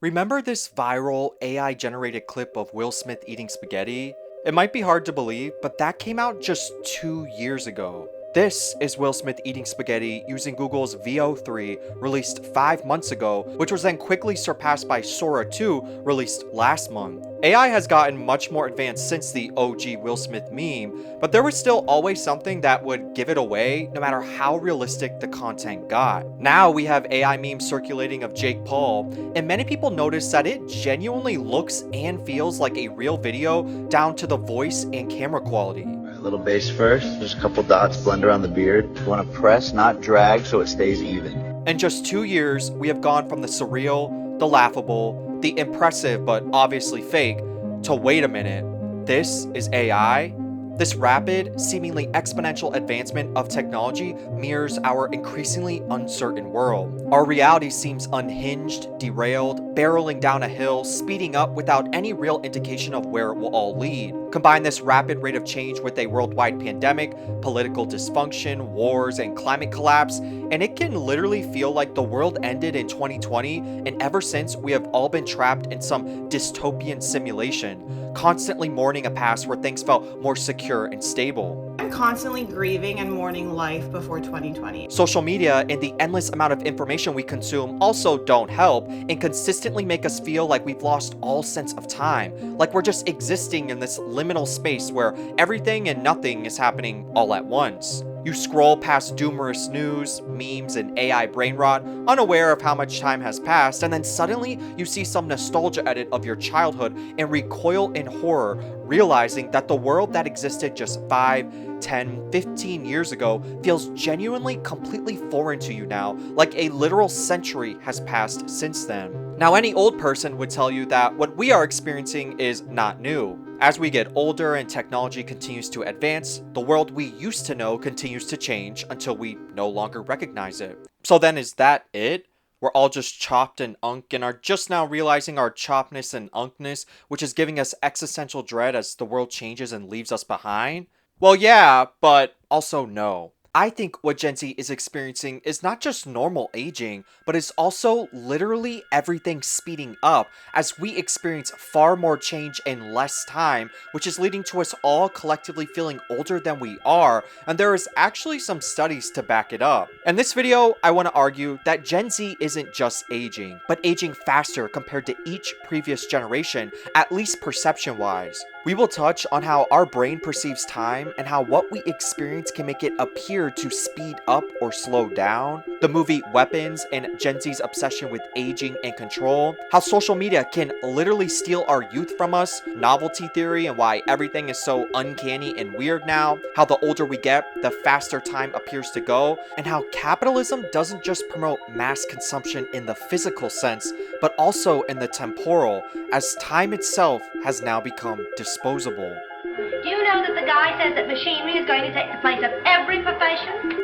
Remember this viral AI generated clip of Will Smith eating spaghetti? It might be hard to believe, but that came out just 2 years ago. This is Will Smith eating spaghetti using Google's VO3, released 5 months ago, which was then quickly surpassed by Sora 2, released last month. AI has gotten much more advanced since the OG Will Smith meme, but there was still always something that would give it away no matter how realistic the content got. Now we have AI memes circulating of Jake Paul, and many people notice that it genuinely looks and feels like a real video down to the voice and camera quality. A little base first, just a couple dots, blend around the beard. You want to press, not drag, so it stays even. In just 2 years, we have gone from the surreal, the laughable, the impressive but obviously fake, to wait a minute, this is AI? This rapid, seemingly exponential advancement of technology mirrors our increasingly uncertain world. Our reality seems unhinged, derailed, barreling down a hill, speeding up without any real indication of where it will all lead. Combine this rapid rate of change with a worldwide pandemic, political dysfunction, wars, and climate collapse, and it can literally feel like the world ended in 2020, and ever since we have all been trapped in some dystopian simulation, constantly mourning a past where things felt more secure and stable. I'm constantly grieving and mourning life before 2020. Social media and the endless amount of information we consume also don't help and consistently make us feel like we've lost all sense of time, like we're just existing in this liminal space where everything and nothing is happening all at once. You scroll past numerous news, memes, and AI brain rot, unaware of how much time has passed, and then suddenly you see some nostalgia edit of your childhood and recoil in horror, realizing that the world that existed just 5, 10, 15 years ago feels genuinely completely foreign to you now, like a literal century has passed since then. Now, any old person would tell you that what we are experiencing is not new. As we get older and technology continues to advance, the world we used to know continues to change until we no longer recognize it. So then is that it? We're all just chopped and unk and are just now realizing our choppedness and unkness, which is giving us existential dread as the world changes and leaves us behind? Well, yeah, but also no. I think what Gen Z is experiencing is not just normal aging, but it's also literally everything speeding up as we experience far more change in less time, which is leading to us all collectively feeling older than we are, and there is actually some studies to back it up. In this video, I want to argue that Gen Z isn't just aging, but aging faster compared to each previous generation, at least perception-wise. We will touch on how our brain perceives time and how what we experience can make it appear to speed up or slow down, the movie Weapons and Gen Z's obsession with aging and control, how social media can literally steal our youth from us, novelty theory and why everything is so uncanny and weird now, how the older we get, the faster time appears to go, and how capitalism doesn't just promote mass consumption in the physical sense, but also in the temporal, as time itself has now become disposable. Do you know that the guy says that machinery is going to take the place of every profession?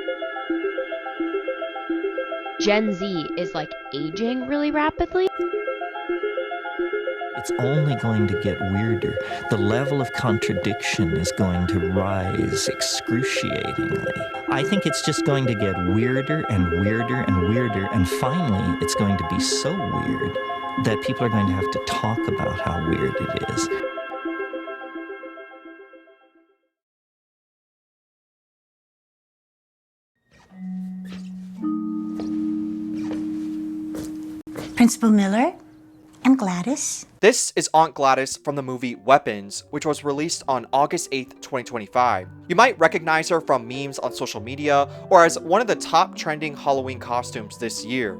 Gen Z is like aging really rapidly. It's only going to get weirder. The level of contradiction is going to rise excruciatingly. I think it's just going to get weirder and weirder and weirder, and finally it's going to be so weird that people are going to have to talk about how weird it is. Principal Miller, I'm Gladys. This is Aunt Gladys from the movie Weapons, which was released on August 8th, 2025. You might recognize her from memes on social media or as one of the top trending Halloween costumes this year.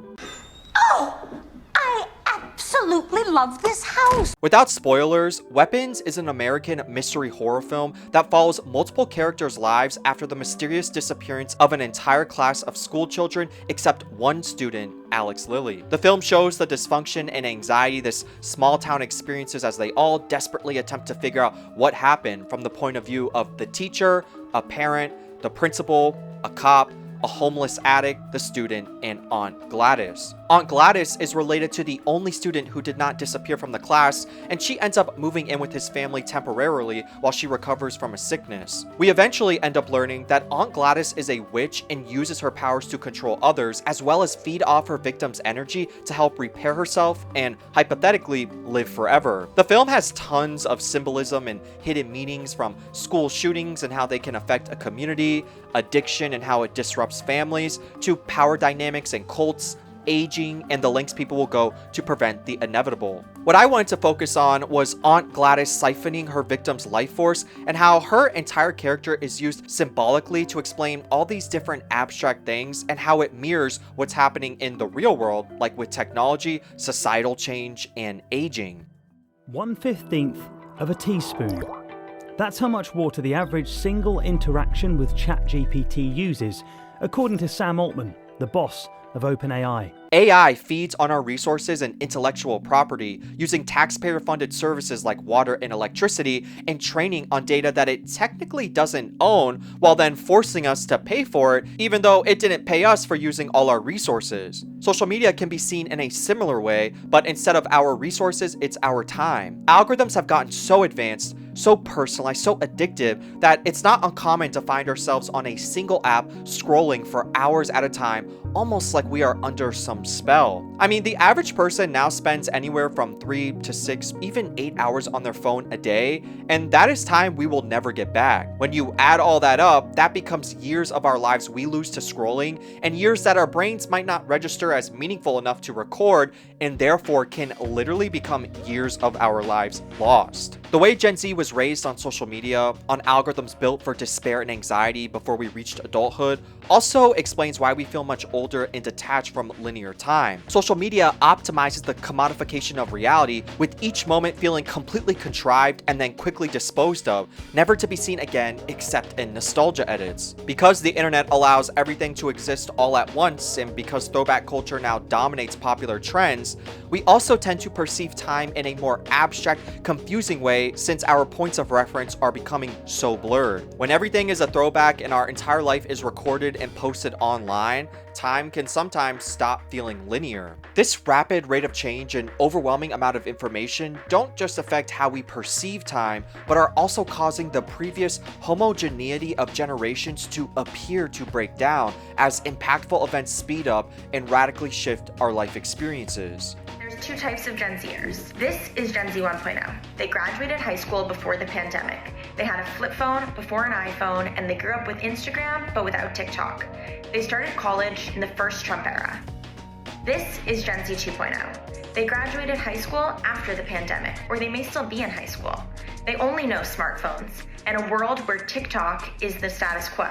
Oh, I absolutely love this house. Without spoilers, Weapons is an American mystery horror film that follows multiple characters' lives after the mysterious disappearance of an entire class of school children except one student, Alex Lilly. The film shows the dysfunction and anxiety this small town experiences as they all desperately attempt to figure out what happened from the point of view of the teacher, a parent, the principal, a cop, a homeless addict, the student, and Aunt Gladys. Aunt Gladys is related to the only student who did not disappear from the class, and she ends up moving in with his family temporarily while she recovers from a sickness. We eventually end up learning that Aunt Gladys is a witch and uses her powers to control others, as well as feed off her victim's energy to help repair herself and, hypothetically, live forever. The film has tons of symbolism and hidden meanings, from school shootings and how they can affect a community, addiction and how it disrupts families, to power dynamics and cults, aging, and the lengths people will go to prevent the inevitable. What I wanted to focus on was Aunt Gladys siphoning her victim's life force and how her entire character is used symbolically to explain all these different abstract things and how it mirrors what's happening in the real world, like with technology, societal change, and aging. 1/15 of a teaspoon. That's how much water the average single interaction with ChatGPT uses, according to Sam Altman, the boss of OpenAI. AI feeds on our resources and intellectual property, using taxpayer-funded services like water and electricity, and training on data that it technically doesn't own, while then forcing us to pay for it, even though it didn't pay us for using all our resources. Social media can be seen in a similar way, but instead of our resources, it's our time. Algorithms have gotten so advanced, so personalized, so addictive, that it's not uncommon to find ourselves on a single app scrolling for hours at a time, almost like we are under some spell. I mean, the average person now spends anywhere from 3 to 6, even 8 hours on their phone a day, and that is time we will never get back. When you add all that up, that becomes years of our lives we lose to scrolling, and years that our brains might not register as meaningful enough to record, and therefore can literally become years of our lives lost. The way Gen Z was raised on social media, on algorithms built for despair and anxiety before we reached adulthood, also explains why we feel much older and detached from linear time. Social media optimizes the commodification of reality, with each moment feeling completely contrived and then quickly disposed of, never to be seen again except in nostalgia edits. Because the internet allows everything to exist all at once, and because throwback culture now dominates popular trends, we also tend to perceive time in a more abstract, confusing way, since our points of reference are becoming so blurred. When everything is a throwback and our entire life is recorded and posted online, time can sometimes stop feeling linear. This rapid rate of change and overwhelming amount of information don't just affect how we perceive time, but are also causing the previous homogeneity of generations to appear to break down as impactful events speed up and radically shift our life experiences. There's two types of Gen Zers. This is Gen Z 1.0. They graduated high school before the pandemic. They had a flip phone before an iPhone, and they grew up with Instagram but without TikTok. They started college in the first Trump era. This is Gen Z 2.0. They graduated high school after the pandemic, or they may still be in high school. They only know smartphones and a world where TikTok is the status quo.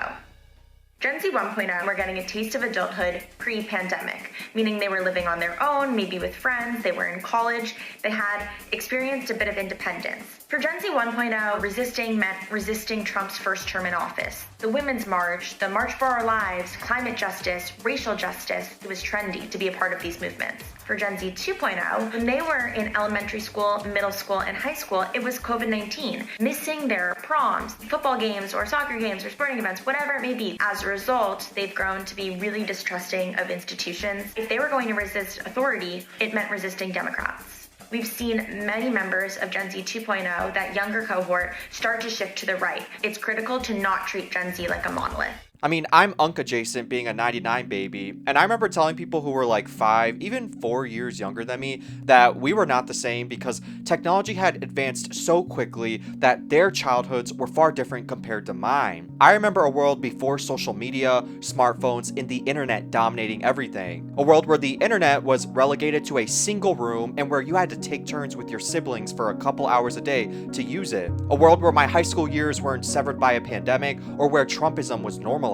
Gen Z 1.0 were getting a taste of adulthood pre-pandemic, meaning they were living on their own, maybe with friends, they were in college, they had experienced a bit of independence. For Gen Z 1.0, resisting meant resisting Trump's first term in office. The Women's March, the March for Our Lives, climate justice, racial justice, it was trendy to be a part of these movements. For Gen Z 2.0, when they were in elementary school, middle school, and high school, it was COVID-19, missing their proms, football games, or soccer games, or sporting events, whatever it may be. As a result, they've grown to be really distrusting of institutions. If they were going to resist authority, it meant resisting Democrats. We've seen many members of Gen Z 2.0, that younger cohort, start to shift to the right. It's critical to not treat Gen Z like a monolith. I mean, I'm Unk adjacent, being a 99 baby, and I remember telling people who were like 5, even 4 years younger than me, that we were not the same because technology had advanced so quickly that their childhoods were far different compared to mine. I remember a world before social media, smartphones, and the internet dominating everything. A world where the internet was relegated to a single room and where you had to take turns with your siblings for a couple hours a day to use it. A world where my high school years weren't severed by a pandemic, or where Trumpism was normalized.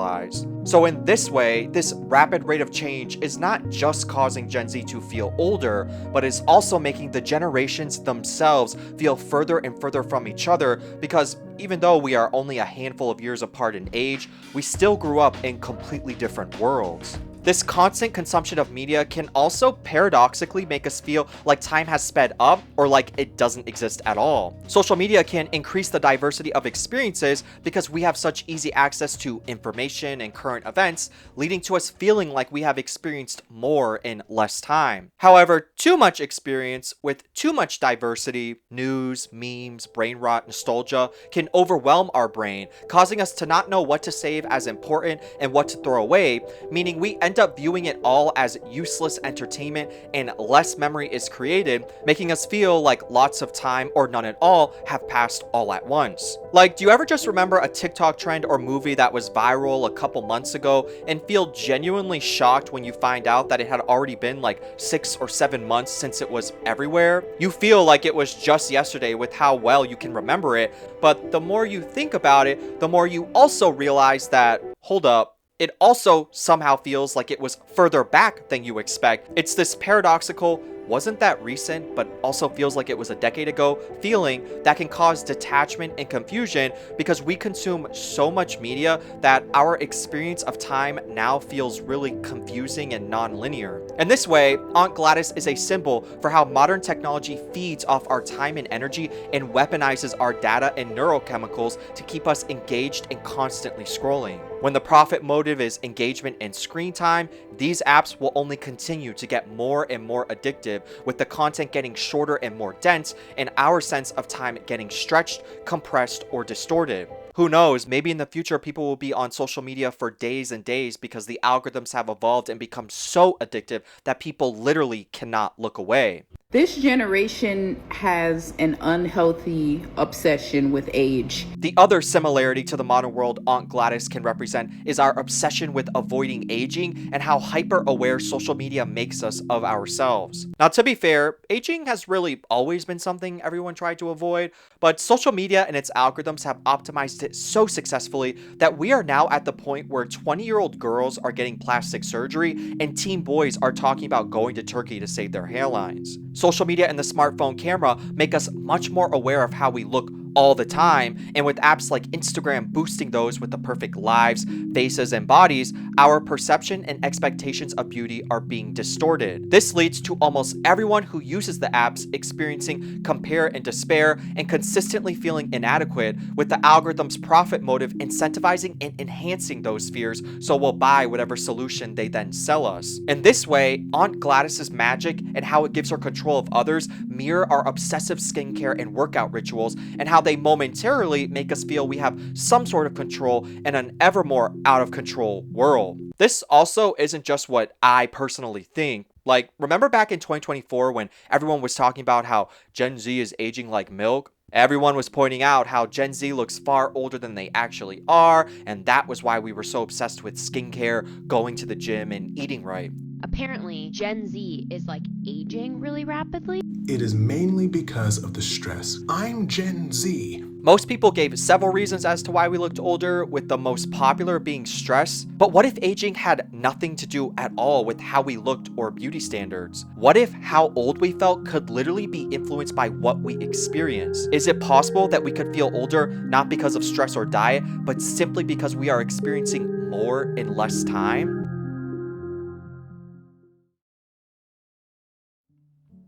So in this way, this rapid rate of change is not just causing Gen Z to feel older, but is also making the generations themselves feel further and further from each other, because even though we are only a handful of years apart in age, we still grew up in completely different worlds. This constant consumption of media can also paradoxically make us feel like time has sped up or like it doesn't exist at all. Social media can increase the diversity of experiences because we have such easy access to information and current events, leading to us feeling like we have experienced more in less time. However, too much experience with too much diversity, news, memes, brain rot, nostalgia can overwhelm our brain, causing us to not know what to save as important and what to throw away, meaning we end up viewing it all as useless entertainment and less memory is created, making us feel like lots of time or none at all have passed all at once. Like, do you ever just remember a TikTok trend or movie that was viral a couple months ago and feel genuinely shocked when you find out that it had already been like 6 or 7 months since it was everywhere? You feel like it was just yesterday with how well you can remember it, but the more you think about it, the more you also realize that, hold up, it also somehow feels like it was further back than you expect. It's this paradoxical, wasn't that recent, but also feels like it was a decade ago feeling that can cause detachment and confusion because we consume so much media that our experience of time now feels really confusing and non-linear. In this way, Aunt Gladys is a symbol for how modern technology feeds off our time and energy and weaponizes our data and neurochemicals to keep us engaged and constantly scrolling. When the profit motive is engagement and screen time, these apps will only continue to get more and more addictive, with the content getting shorter and more dense, and our sense of time getting stretched, compressed, or distorted. Who knows, maybe in the future people will be on social media for days and days because the algorithms have evolved and become so addictive that people literally cannot look away. This generation has an unhealthy obsession with age. The other similarity to the modern world Aunt Gladys can represent is our obsession with avoiding aging and how hyper-aware social media makes us of ourselves. Now, to be fair, aging has really always been something everyone tried to avoid, but social media and its algorithms have optimized it so successfully that we are now at the point where 20-year-old girls are getting plastic surgery and teen boys are talking about going to Turkey to save their hairlines. Social media and the smartphone camera make us much more aware of how we look all the time, and with apps like Instagram boosting those with the perfect lives, faces, and bodies, our perception and expectations of beauty are being distorted. This leads to almost everyone who uses the apps experiencing compare and despair and consistently feeling inadequate, with the algorithm's profit motive incentivizing and enhancing those fears so we'll buy whatever solution they then sell us. In this way, Aunt Gladys's magic and how it gives her control of others mirror our obsessive skincare and workout rituals, and how they momentarily make us feel we have some sort of control in an ever more out of control world. This also isn't just what I personally think. Like, remember back in 2024 when everyone was talking about how Gen Z is aging like milk? Everyone was pointing out how Gen Z looks far older than they actually are, and that was why we were so obsessed with skincare, going to the gym, and eating right. Apparently, Gen Z is like aging really rapidly. It is mainly because of the stress. I'm Gen Z. Most people gave several reasons as to why we looked older, with the most popular being stress. But what if aging had nothing to do at all with how we looked or beauty standards? What if how old we felt could literally be influenced by what we experience? Is it possible that we could feel older not because of stress or diet, but simply because we are experiencing more in less time?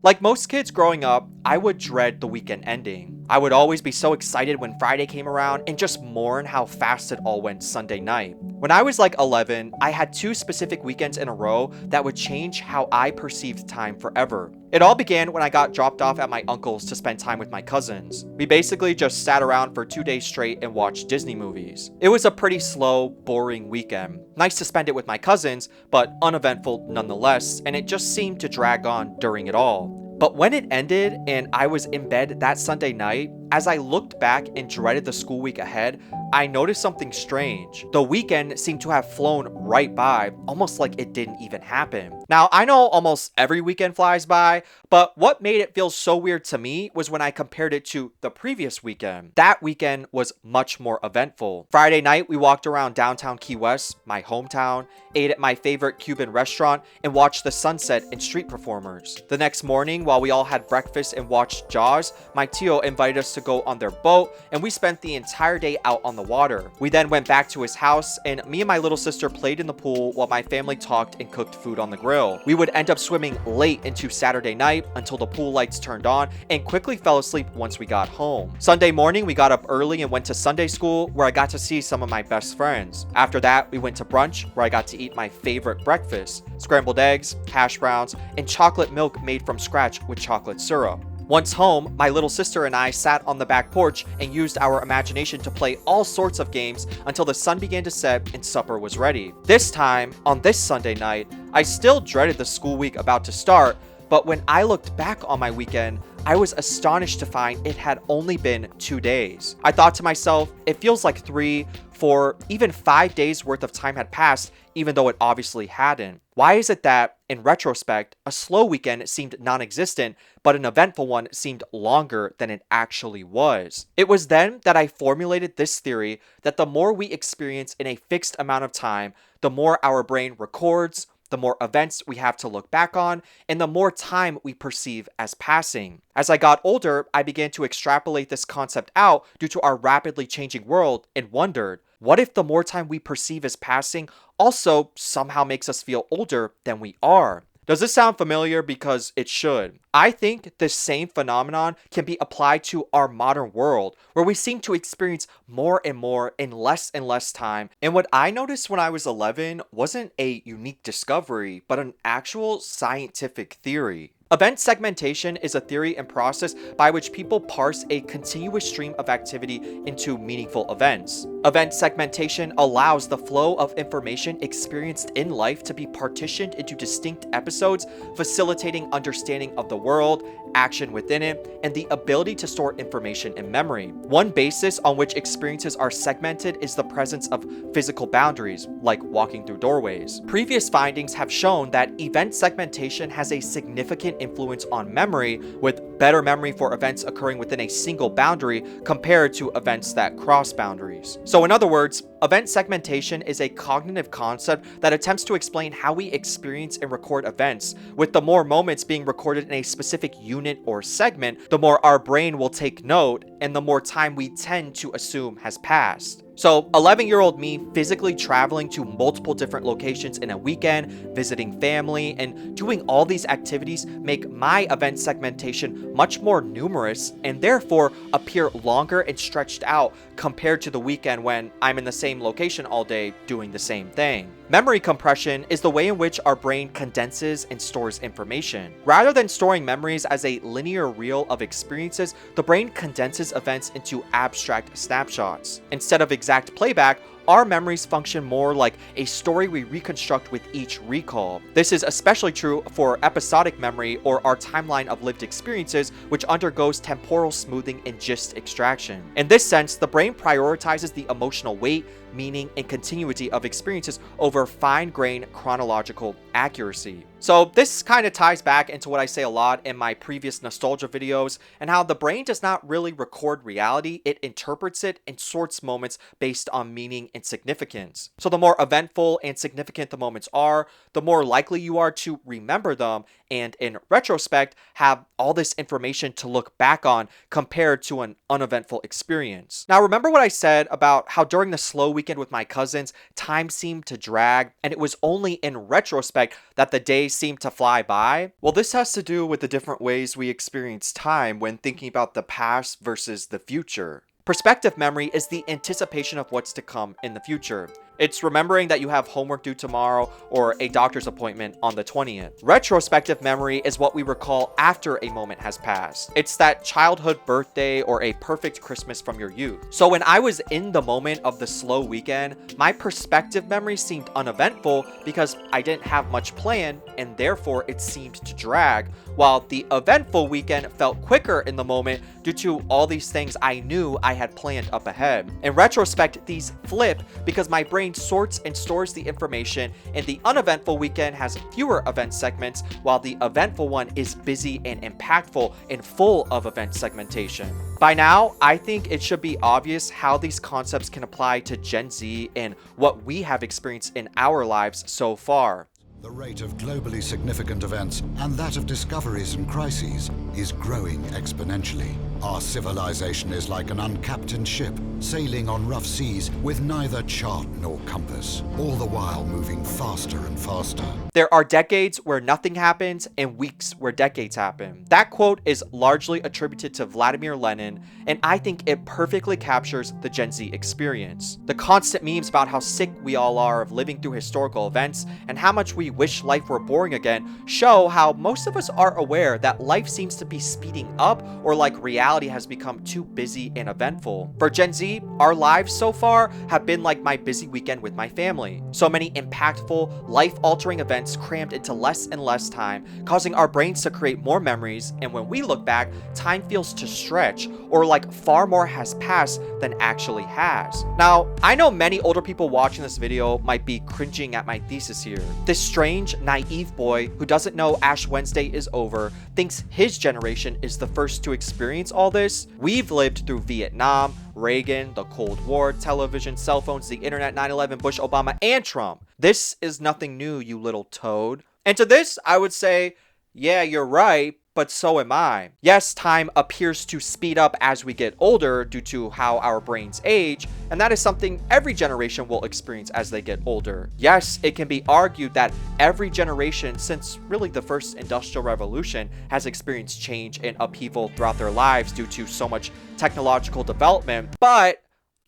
Like most kids growing up, I would dread the weekend ending. I would always be so excited when Friday came around and just mourn how fast it all went Sunday night. When I was like 11, I had 2 specific weekends in a row that would change how I perceived time forever. It all began when I got dropped off at my uncle's to spend time with my cousins. We basically just sat around for 2 days straight and watched Disney movies. It was a pretty slow, boring weekend. Nice to spend it with my cousins, but uneventful nonetheless, and it just seemed to drag on during it all. But when it ended and I was in bed that Sunday night, as I looked back and dreaded the school week ahead, I noticed something strange. The weekend seemed to have flown right by, almost like it didn't even happen. Now, I know almost every weekend flies by, but what made it feel so weird to me was when I compared it to the previous weekend. That weekend was much more eventful. Friday night, we walked around downtown Key West, my hometown, ate at my favorite Cuban restaurant, and watched the sunset and street performers. The next morning, while we all had breakfast and watched Jaws, my tío invited us to to go on their boat, and we spent the entire day out on the water. We then went back to his house, and me and my little sister played in the pool while my family talked and cooked food on the grill. We would end up swimming late into Saturday night until the pool lights turned on, and quickly fell asleep once we got home. Sunday morning, we got up early and went to Sunday school, where I got to see some of my best friends. After that, we went to brunch, where I got to eat my favorite breakfast: scrambled eggs, hash browns, and chocolate milk made from scratch with chocolate syrup. Once home, my little sister and I sat on the back porch and used our imagination to play all sorts of games until the sun began to set and supper was ready. This time, on this Sunday night, I still dreaded the school week about to start, but when I looked back on my weekend, I was astonished to find it had only been 2 days. I thought to myself, it feels like 3, 4, even 5 days worth of time had passed, even though it obviously hadn't. Why is it that, in retrospect, a slow weekend seemed non-existent, but an eventful one seemed longer than it actually was? It was then that I formulated this theory that the more we experience in a fixed amount of time, the more our brain records, the more events we have to look back on, and the more time we perceive as passing. As I got older, I began to extrapolate this concept out due to our rapidly changing world and wondered, what if the more time we perceive as passing also somehow makes us feel older than we are? Does this sound familiar? Because it should. I think this same phenomenon can be applied to our modern world, where we seem to experience more and more in less and less time. And what I noticed when I was 11 wasn't a unique discovery, but an actual scientific theory. Event segmentation is a theory and process by which people parse a continuous stream of activity into meaningful events. Event segmentation allows the flow of information experienced in life to be partitioned into distinct episodes, facilitating understanding of the world, action within it, and the ability to store information in memory. One basis on which experiences are segmented is the presence of physical boundaries, like walking through doorways. Previous findings have shown that event segmentation has a significant influence on memory, with better memory for events occurring within a single boundary compared to events that cross boundaries. So in other words, event segmentation is a cognitive concept that attempts to explain how we experience and record events, with the more moments being recorded in a specific unit or segment, the more our brain will take note and the more time we tend to assume has passed. So 11-year-old me physically traveling to multiple different locations in a weekend, visiting family, and doing all these activities make my event segmentation much more numerous and therefore appear longer and stretched out compared to the weekend when I'm in the same location all day doing the same thing. Memory compression is the way in which our brain condenses and stores information. Rather than storing memories as a linear reel of experiences, the brain condenses events into abstract snapshots. Instead of exact playback, our memories function more like a story we reconstruct with each recall. This is especially true for episodic memory, or our timeline of lived experiences, which undergoes temporal smoothing and gist extraction. In this sense, the brain prioritizes the emotional weight, meaning, and continuity of experiences over fine-grained chronological accuracy. So this kind of ties back into what I say a lot in my previous nostalgia videos, and how the brain does not really record reality, it interprets it and sorts moments based on meaning and significance. So the more eventful and significant the moments are, the more likely you are to remember them, and in retrospect, have all this information to look back on compared to an uneventful experience. Now, remember what I said about how during the slow weekend with my cousins, time seemed to drag, and it was only in retrospect that the days seemed to fly by? Well, this has to do with the different ways we experience time when thinking about the past versus the future. Perspective memory is the anticipation of what's to come in the future. It's remembering that you have homework due tomorrow or a doctor's appointment on the 20th. Retrospective memory is what we recall after a moment has passed. It's that childhood birthday or a perfect Christmas from your youth. So when I was in the moment of the slow weekend, my perspective memory seemed uneventful because I didn't have much planned and therefore it seemed to drag, while the eventful weekend felt quicker in the moment due to all these things I knew I had planned up ahead. In retrospect, these flip because my brain sorts and stores the information, and the uneventful weekend has fewer event segments, while the eventful one is busy and impactful and full of event segmentation. By now, I think it should be obvious how these concepts can apply to Gen Z and what we have experienced in our lives so far. The rate of globally significant events and that of discoveries and crises is growing exponentially. Our civilization is like an uncaptained ship, sailing on rough seas with neither chart nor compass, all the while moving faster and faster. There are decades where nothing happens and weeks where decades happen. That quote is largely attributed to Vladimir Lenin, and I think it perfectly captures the Gen Z experience. The constant memes about how sick we all are of living through historical events and how much we wish life were boring again show how most of us are aware that life seems to be speeding up, or like reality has become too busy and eventful. For Gen Z, our lives so far have been like my busy weekend with my family. So many impactful, life-altering events crammed into less and less time, causing our brains to create more memories, and when we look back, time feels to stretch, or like far more has passed than actually has. Now, I know many older people watching this video might be cringing at my thesis here. This strange, naive boy who doesn't know Ash Wednesday is over thinks his generation is the first to experience all this. We've lived through Vietnam, Reagan, the Cold War, television, cell phones, the internet, 9/11, Bush, Obama, and Trump. This is nothing new, you little toad. And to this, I would say, yeah, you're right, but so am I. Yes, time appears to speed up as we get older due to how our brains age, and that is something every generation will experience as they get older. Yes, it can be argued that every generation since really the first industrial revolution has experienced change and upheaval throughout their lives due to so much technological development, but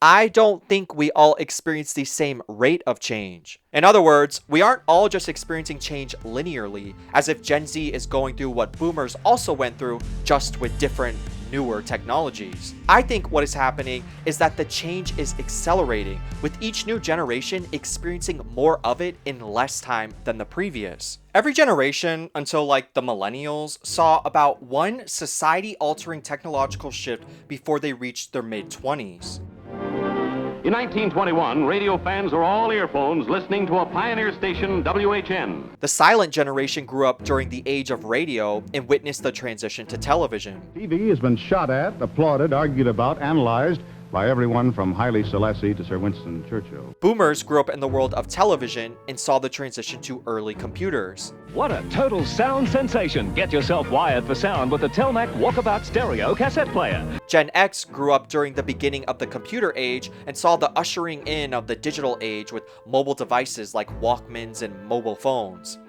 I don't think we all experience the same rate of change. In other words, we aren't all just experiencing change linearly, as if Gen Z is going through what boomers also went through, just with different, newer technologies. I think what is happening is that the change is accelerating, with each new generation experiencing more of it in less time than the previous. Every generation, until like the millennials, saw about one society-altering technological shift before they reached their mid-20s. In 1921, radio fans are all earphones listening to a pioneer station, WHN. The silent generation grew up during the age of radio and witnessed the transition to television. TV has been shot at, applauded, argued about, analyzed by everyone from Haile Selassie to Sir Winston Churchill. Boomers grew up in the world of television and saw the transition to early computers. What a total sound sensation! Get yourself wired for sound with the Telmac Walkabout Stereo cassette player. Gen X grew up during the beginning of the computer age and saw the ushering in of the digital age with mobile devices like Walkmans and mobile phones.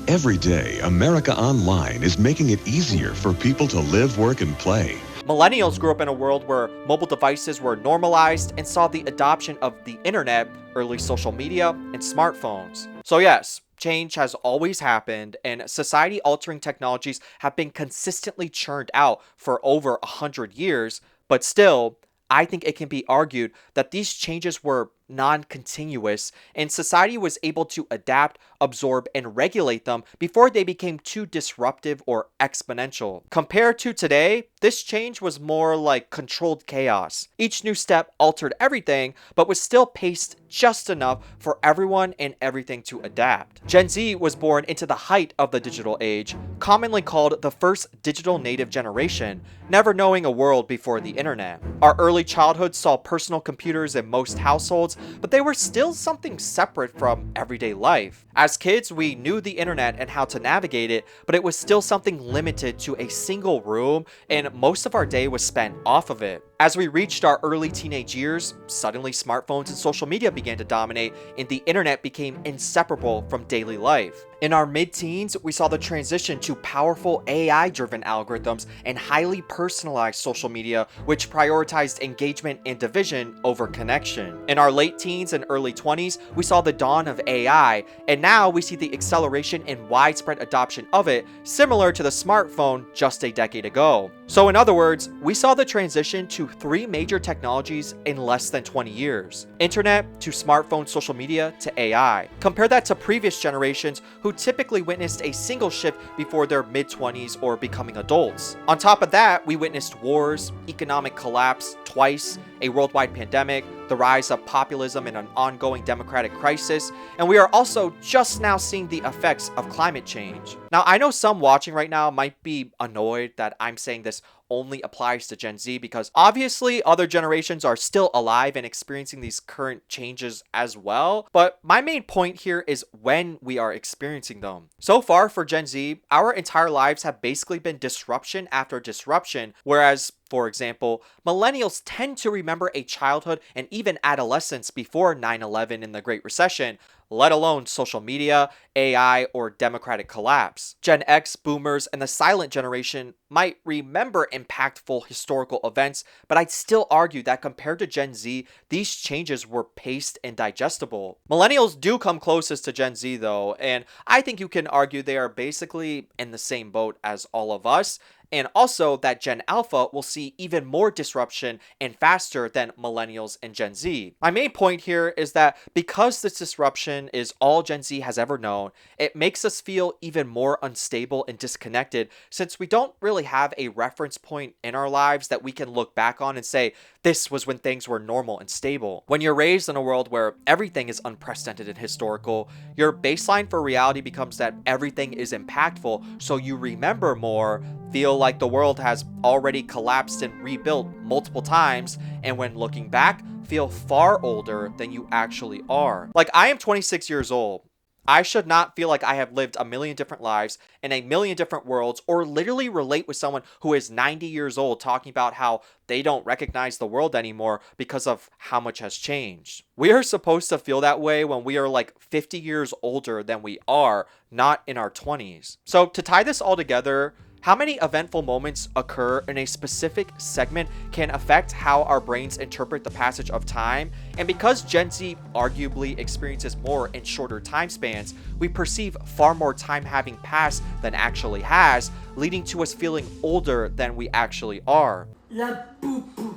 Every day, America Online is making it easier for people to live, work, and play. Millennials grew up in a world where mobile devices were normalized and saw the adoption of the internet, early social media, and smartphones. So yes, change has always happened, and society-altering technologies have been consistently churned out for over 100 years, but still, I think it can be argued that these changes were non-continuous, and society was able to adapt, absorb, and regulate them before they became too disruptive or exponential. Compared to today, this change was more like controlled chaos. Each new step altered everything, but was still paced just enough for everyone and everything to adapt. Gen Z was born into the height of the digital age, commonly called the first digital native generation, never knowing a world before the internet. Our early childhood saw personal computers in most households, but they were still something separate from everyday life. As kids, we knew the internet and how to navigate it, but it was still something limited to a single room, and most of our day was spent off of it. As we reached our early teenage years, suddenly smartphones and social media began to dominate, and the internet became inseparable from daily life. In our mid-teens, we saw the transition to powerful AI-driven algorithms and highly personalized social media, which prioritized engagement and division over connection. In our late teens and early 20s, we saw the dawn of AI, and now we see the acceleration and widespread adoption of it, similar to the smartphone just a decade ago. So in other words, we saw the transition to three major technologies in less than 20 years. Internet to smartphone, social media to AI. Compare that to previous generations who typically witnessed a single shift before their mid-20s or becoming adults. On top of that, we witnessed wars, economic collapse twice, a worldwide pandemic, the rise of populism and an ongoing democratic crisis, and we are also just now seeing the effects of climate change. Now, I know some watching right now might be annoyed that I'm saying this only applies to Gen Z because obviously other generations are still alive and experiencing these current changes as well, but my main point here is when we are experiencing them. So far for Gen Z, our entire lives have basically been disruption after disruption, whereas For example, millennials tend to remember a childhood and even adolescence before 9/11 and the Great Recession, let alone social media, AI, or democratic collapse. Gen X, boomers, and the silent generation might remember impactful historical events, but I'd still argue that compared to Gen Z, these changes were paced and digestible. Millennials do come closest to Gen Z though, and I think you can argue they are basically in the same boat as all of us. And also that Gen Alpha will see even more disruption and faster than millennials and Gen Z. My main point here is that because this disruption is all Gen Z has ever known, it makes us feel even more unstable and disconnected since we don't really have a reference point in our lives that we can look back on and say, this was when things were normal and stable. When you're raised in a world where everything is unprecedented and historical, your baseline for reality becomes that everything is impactful, so you remember more, feel like the world has already collapsed and rebuilt multiple times, and when looking back, feel far older than you actually are. Like, I am 26 years old. I should not feel like I have lived a million different lives in a million different worlds, or literally relate with someone who is 90 years old talking about how they don't recognize the world anymore because of how much has changed. We are supposed to feel that way when we are like 50 years older than we are, not in our 20s. So to tie this all together, how many eventful moments occur in a specific segment can affect how our brains interpret the passage of time, and because Gen Z arguably experiences more in shorter time spans, we perceive far more time having passed than actually has, leading to us feeling older than we actually are. Labubu.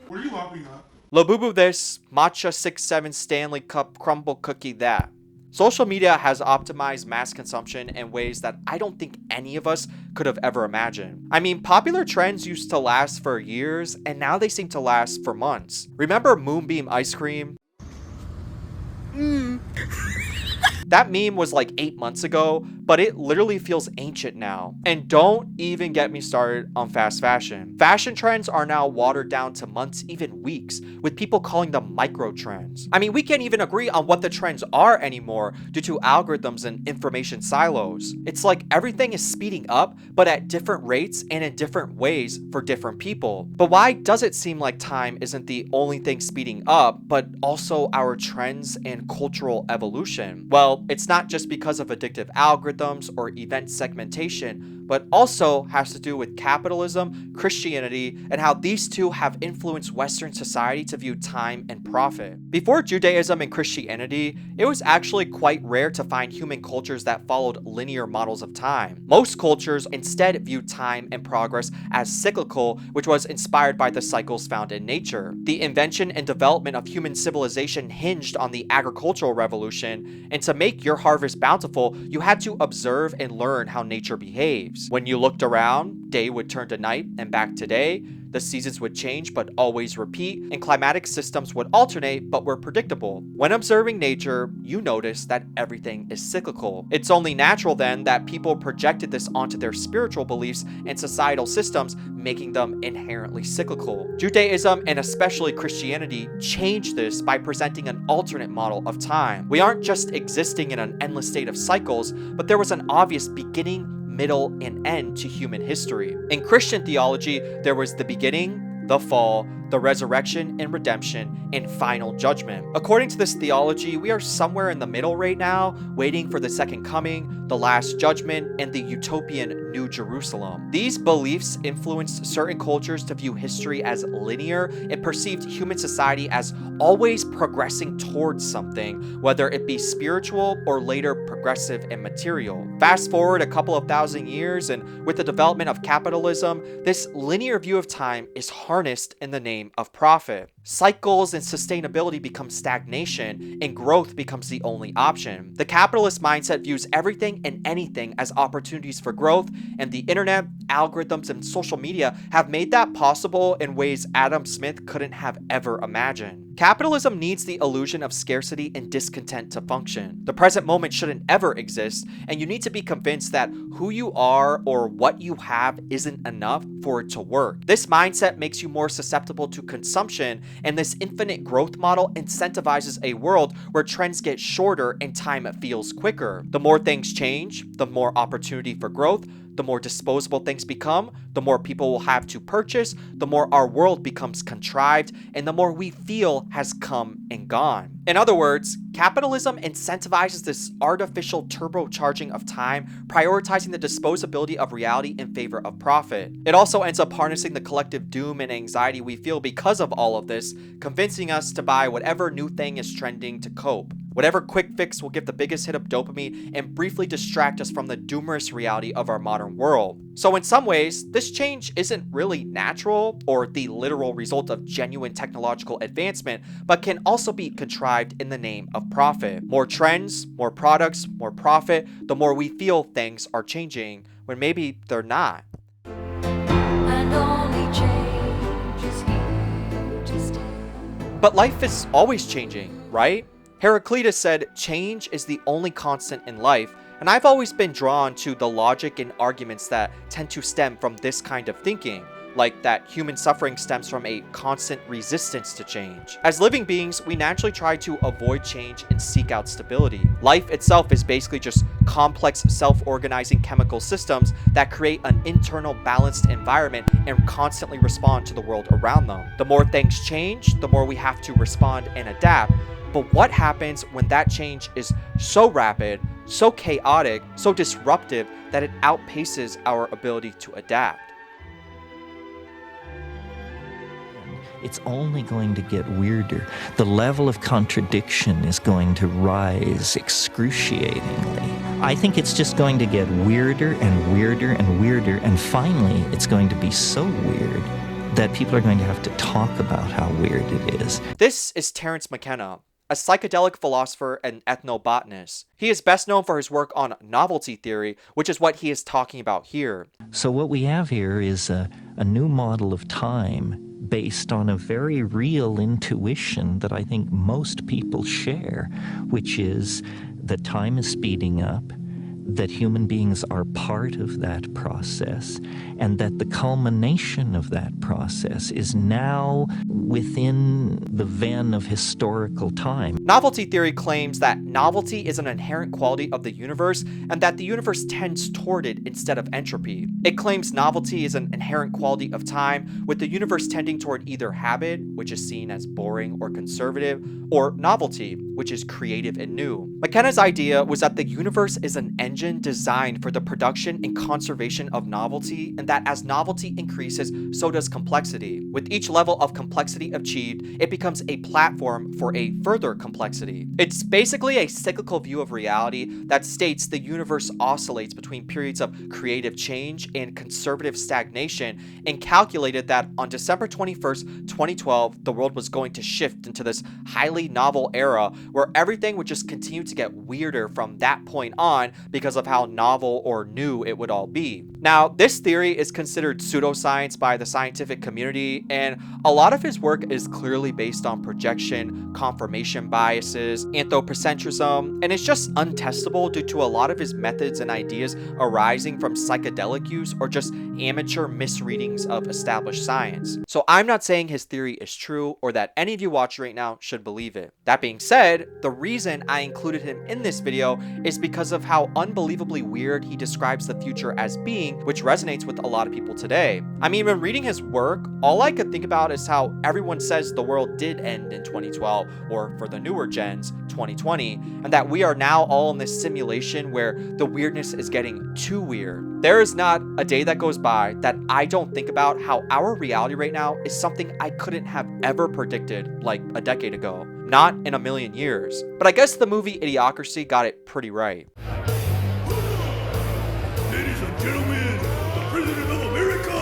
What are you laughing at? Labubu this, matcha 6-7 Stanley Cup crumble cookie that. Social media has optimized mass consumption in ways that I don't think any of us could have ever imagined. I mean, popular trends used to last for years, and now they seem to last for months. Remember Moonbeam ice cream? That meme was like 8 months ago, but it literally feels ancient now. And don't even get me started on fast fashion. Fashion trends are now watered down to months, even weeks, with people calling them micro trends. I mean, we can't even agree on what the trends are anymore due to algorithms and information silos. It's like everything is speeding up, but at different rates and in different ways for different people. But why does it seem like time isn't the only thing speeding up, but also our trends and cultural evolution? Well, it's not just because of addictive algorithms or event segmentation, but also has to do with capitalism, Christianity, and how these two have influenced Western society to view time and profit. Before Judaism and Christianity, it was actually quite rare to find human cultures that followed linear models of time. Most cultures instead viewed time and progress as cyclical, which was inspired by the cycles found in nature. The invention and development of human civilization hinged on the agricultural revolution, and to make your harvest bountiful, you had to observe and learn how nature behaves. When you looked around, day would turn to night and back to day, the seasons would change but always repeat, and climatic systems would alternate but were predictable. When observing nature, you notice that everything is cyclical. It's only natural then that people projected this onto their spiritual beliefs and societal systems, making them inherently cyclical. Judaism, and especially Christianity, changed this by presenting an alternate model of time. We aren't just existing in an endless state of cycles, but there was an obvious beginning, middle, and end to human history. In Christian theology, there was the beginning, the fall, the resurrection and redemption, and final judgment. According to this theology, we are somewhere in the middle right now, waiting for the second coming, the last judgment, and the utopian New Jerusalem. These beliefs influenced certain cultures to view history as linear and perceived human society as always progressing towards something, whether it be spiritual or later progressive and material. Fast forward a couple of thousand years, and with the development of capitalism, this linear view of time is harnessed in the name of profit. Cycles and sustainability become stagnation, and growth becomes the only option. The capitalist mindset views everything and anything as opportunities for growth, and the internet, algorithms, and social media have made that possible in ways Adam Smith couldn't have ever imagined. Capitalism needs the illusion of scarcity and discontent to function. The present moment shouldn't ever exist, and you need to be convinced that who you are or what you have isn't enough for it to work. This mindset makes you more susceptible to consumption, and this infinite growth model incentivizes a world where trends get shorter and time feels quicker. The more things change, the more opportunity for growth, the more disposable things become, the more people will have to purchase, the more our world becomes contrived, and the more we feel has come and gone. In other words, capitalism incentivizes this artificial turbocharging of time, prioritizing the disposability of reality in favor of profit. It also ends up harnessing the collective doom and anxiety we feel because of all of this, convincing us to buy whatever new thing is trending to cope. Whatever quick fix will give the biggest hit of dopamine and briefly distract us from the doomorous reality of our modern world. So in some ways, this change isn't really natural or the literal result of genuine technological advancement, but can also be contrived in the name of profit. More trends, more products, more profit, the more we feel things are changing, when maybe they're not. But life is always changing, right? Heraclitus said, "Change is the only constant in life," and I've always been drawn to the logic and arguments that tend to stem from this kind of thinking, like that human suffering stems from a constant resistance to change. As living beings, we naturally try to avoid change and seek out stability. Life itself is basically just complex, self-organizing chemical systems that create an internal balanced environment and constantly respond to the world around them. The more things change, the more we have to respond and adapt. But what happens when that change is so rapid, so chaotic, so disruptive that it outpaces our ability to adapt? It's only going to get weirder. The level of contradiction is going to rise excruciatingly. I think it's just going to get weirder and weirder and weirder, and finally it's going to be so weird that people are going to have to talk about how weird it is. This is Terence McKenna, a psychedelic philosopher and ethnobotanist. He is best known for his work on novelty theory, which is what he is talking about here. So what we have here is a new model of time based on a very real intuition that I think most people share, which is that time is speeding up, that human beings are part of that process, and that the culmination of that process is now within the ven of historical time. Novelty theory claims that novelty is an inherent quality of the universe and that the universe tends toward it instead of entropy. It claims novelty is an inherent quality of time, with the universe tending toward either habit, which is seen as boring or conservative, or novelty, which is creative and new. McKenna's idea was that the universe is an engine designed for the production and conservation of novelty, and that as novelty increases, so does complexity. With each level of complexity achieved, it becomes a platform for a further complexity. It's basically a cyclical view of reality that states the universe oscillates between periods of creative change and conservative stagnation, and calculated that on December 21st, 2012, the world was going to shift into this highly novel era where everything would just continue to get weirder from that point on because of how novel or new it would all be. Now, this theory is considered pseudoscience by the scientific community, and a lot of his work is clearly based on projection, confirmation biases, anthropocentrism, and it's just untestable due to a lot of his methods and ideas arising from psychedelic use or just amateur misreadings of established science. So I'm not saying his theory is true or that any of you watching right now should believe it. That being said, the reason I included him in this video is because of how unbelievably weird he describes the future as being, which resonates with a lot of people today. I mean, when reading his work, all I could think about is how everyone says the world did end in 2012, or for the newer gens, 2020, and that we are now all in this simulation where the weirdness is getting too weird. There is not a day that goes by that I don't think about how our reality right now is something I couldn't have ever predicted like a decade ago. Not in a million years. But I guess the movie Idiocracy got it pretty right. Ladies and gentlemen, the President of America!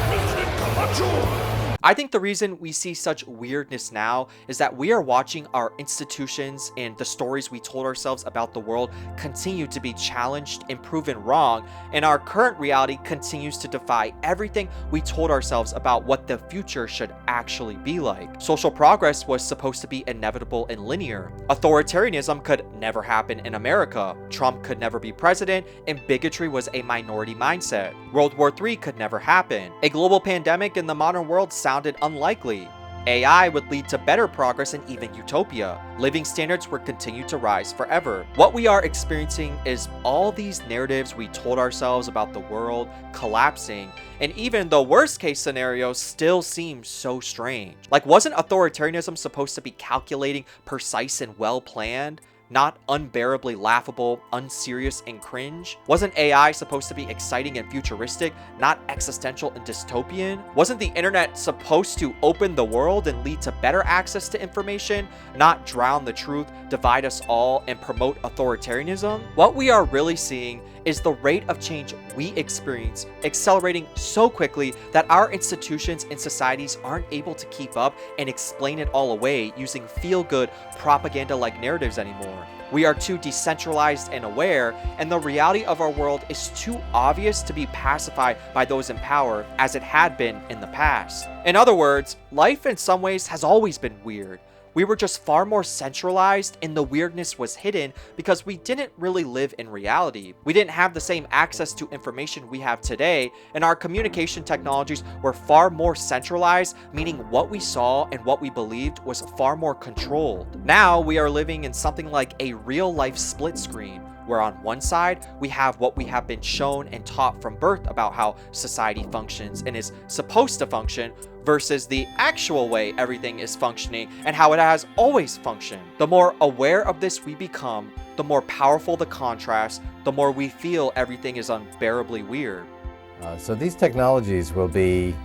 President Camacho! I think the reason we see such weirdness now is that we are watching our institutions and the stories we told ourselves about the world continue to be challenged and proven wrong, and our current reality continues to defy everything we told ourselves about what the future should actually be like. Social progress was supposed to be inevitable and linear. Authoritarianism could never happen in America. Trump could never be president, and bigotry was a minority mindset. World War III could never happen. A global pandemic in the modern world sounded unlikely. AI would lead to better progress and even utopia. Living standards would continue to rise forever. What we are experiencing is all these narratives we told ourselves about the world collapsing, and even the worst case scenarios still seem so strange. Like, wasn't authoritarianism supposed to be calculating, precise, and well planned? Not unbearably laughable, unserious, and cringe? Wasn't AI supposed to be exciting and futuristic, not existential and dystopian? Wasn't the internet supposed to open the world and lead to better access to information, not drown the truth, divide us all, and promote authoritarianism? What we are really seeing is the rate of change we experience accelerating so quickly that our institutions and societies aren't able to keep up and explain it all away using feel-good propaganda-like narratives anymore. We are too decentralized and aware, and the reality of our world is too obvious to be pacified by those in power as it had been in the past. In other words, life in some ways has always been weird. We were just far more centralized, and the weirdness was hidden because we didn't really live in reality. We didn't have the same access to information we have today, and our communication technologies were far more centralized, meaning what we saw and what we believed was far more controlled. Now we are living in something like a real-life split screen, where on one side, we have what we have been shown and taught from birth about how society functions and is supposed to function, versus the actual way everything is functioning and how it has always functioned. The more aware of this we become, the more powerful the contrast, the more we feel everything is unbearably weird. So these technologies will be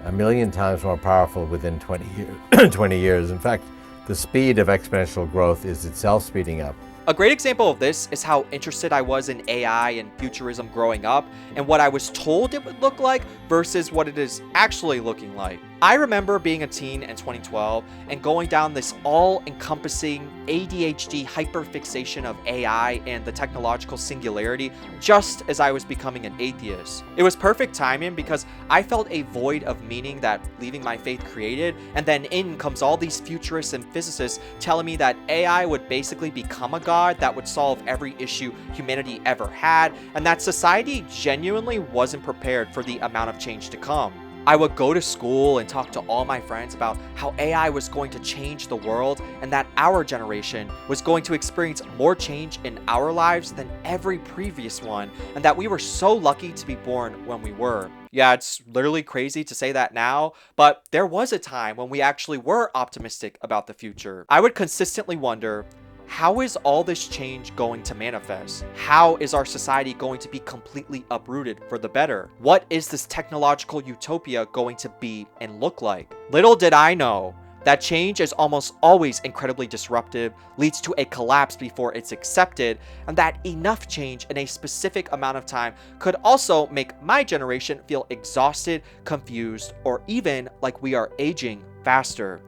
a million times more powerful within 20 years. In fact, the speed of exponential growth is itself speeding up. A great example of this is how interested I was in AI and futurism growing up, and what I was told it would look like versus what it is actually looking like. I remember being a teen in 2012 and going down this all-encompassing ADHD hyperfixation of AI and the technological singularity just as I was becoming an atheist. It was perfect timing because I felt a void of meaning that leaving my faith created, and then in comes all these futurists and physicists telling me that AI would basically become a god that would solve every issue humanity ever had, and that society genuinely wasn't prepared for the amount of change to come. I would go to school and talk to all my friends about how AI was going to change the world and that our generation was going to experience more change in our lives than every previous one, and that we were so lucky to be born when we were. Yeah, it's literally crazy to say that now, but there was a time when we actually were optimistic about the future. I would consistently wonder, how is all this change going to manifest? How is our society going to be completely uprooted for the better? What is this technological utopia going to be and look like? Little did I know that change is almost always incredibly disruptive, leads to a collapse before it's accepted, and that enough change in a specific amount of time could also make my generation feel exhausted, confused, or even like we are aging faster.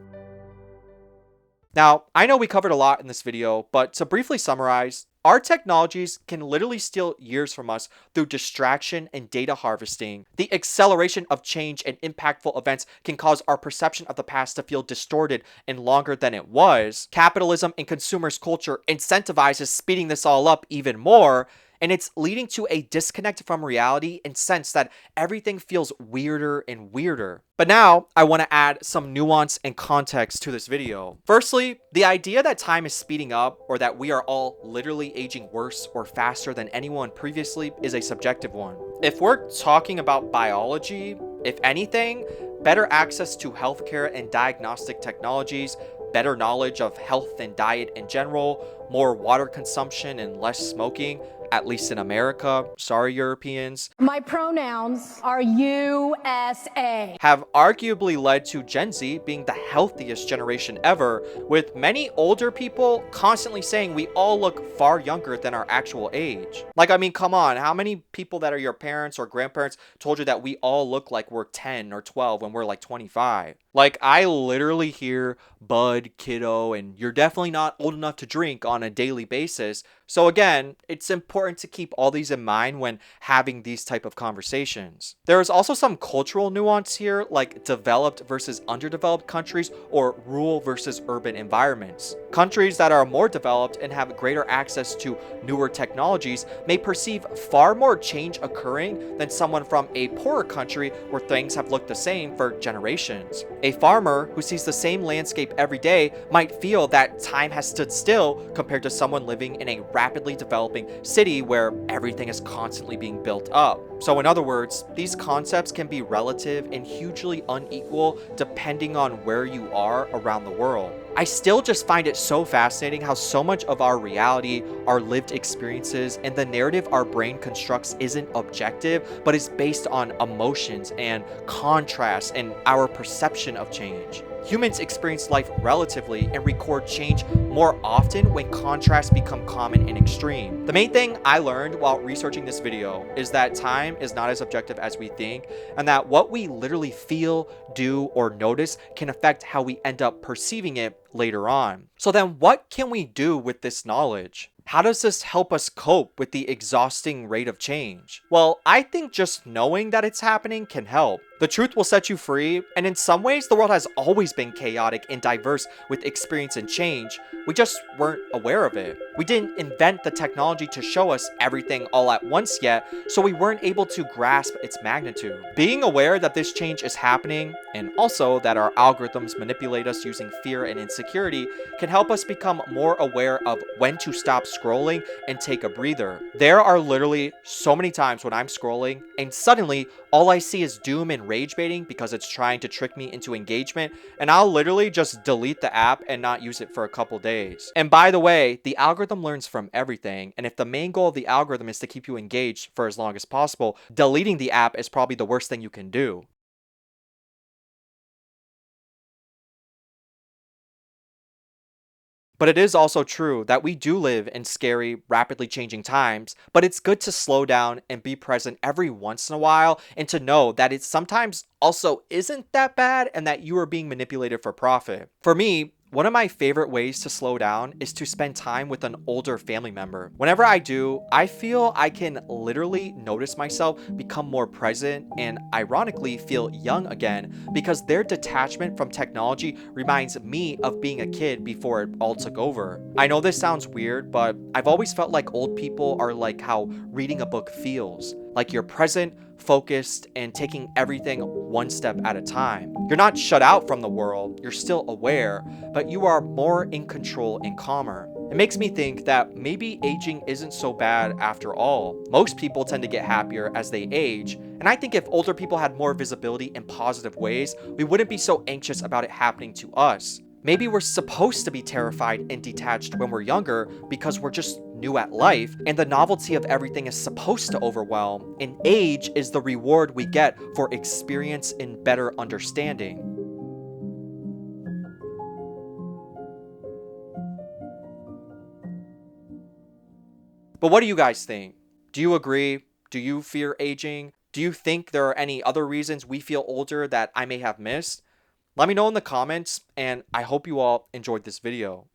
Now, I know we covered a lot in this video, but to briefly summarize, our technologies can literally steal years from us through distraction and data harvesting. The acceleration of change and impactful events can cause our perception of the past to feel distorted and longer than it was. Capitalism and consumers' culture incentivizes speeding this all up even more, and it's leading to a disconnect from reality and sense that everything feels weirder and weirder. But now, I want to add some nuance and context to this video. Firstly, the idea that time is speeding up or that we are all literally aging worse or faster than anyone previously is a subjective one. If we're talking about biology, if anything, better access to healthcare and diagnostic technologies, better knowledge of health and diet in general, more water consumption and less smoking, at least in America, sorry Europeans, My pronouns are USA. have arguably led to Gen Z being the healthiest generation ever, with many older people constantly saying we all look far younger than our actual age. Like, I mean, come on, how many people that are your parents or grandparents told you that we all look like we're 10 or 12 when we're like 25? Like, I literally hear bud, kiddo, and you're definitely not old enough to drink on a daily basis. So again, it's important to keep all these in mind when having these type of conversations. There is also some cultural nuance here, like developed versus underdeveloped countries or rural versus urban environments. Countries that are more developed and have greater access to newer technologies may perceive far more change occurring than someone from a poorer country where things have looked the same for generations. A farmer who sees the same landscape every day might feel that time has stood still compared to someone living in a rapidly developing city where everything is constantly being built up. So in other words, these concepts can be relative and hugely unequal depending on where you are around the world. I still just find it so fascinating how so much of our reality, our lived experiences, and the narrative our brain constructs isn't objective, but is based on emotions and contrast and our perception of change. Humans experience life relatively and record change more often when contrasts become common and extreme. The main thing I learned while researching this video is that time is not as objective as we think, and that what we literally feel, do, or notice can affect how we end up perceiving it later on. So then what can we do with this knowledge? How does this help us cope with the exhausting rate of change? Well, I think just knowing that it's happening can help. The truth will set you free, and in some ways, the world has always been chaotic and diverse with experience and change. We just weren't aware of it. We didn't invent the technology to show us everything all at once yet, so we weren't able to grasp its magnitude. Being aware that this change is happening, and also that our algorithms manipulate us using fear and insecurity, can help us become more aware of when to stop scrolling and take a breather. There are literally so many times when I'm scrolling, and suddenly all I see is doom and rage baiting because it's trying to trick me into engagement, and I'll literally just delete the app and not use it for a couple days. And by the way, the algorithm learns from everything, and if the main goal of the algorithm is to keep you engaged for as long as possible, deleting the app is probably the worst thing you can do. But it is also true that we do live in scary, rapidly changing times, but it's good to slow down and be present every once in a while, and to know that it sometimes also isn't that bad and that you are being manipulated for profit. For me, one of my favorite ways to slow down is to spend time with an older family member. Whenever I do, I feel I can literally notice myself become more present and ironically feel young again, because their detachment from technology reminds me of being a kid before it all took over. I know this sounds weird, but I've always felt like old people are like how reading a book feels. Like you're present, focused, and taking everything one step at a time. You're not shut out from the world, you're still aware, but you are more in control and calmer. It makes me think that maybe aging isn't so bad after all. Most people tend to get happier as they age, and I think if older people had more visibility in positive ways, we wouldn't be so anxious about it happening to us. Maybe we're supposed to be terrified and detached when we're younger because we're just new at life, and the novelty of everything is supposed to overwhelm, and age is the reward we get for experience and better understanding. But what do you guys think? Do you agree? Do you fear aging? Do you think there are any other reasons we feel older that I may have missed? Let me know in the comments, and I hope you all enjoyed this video.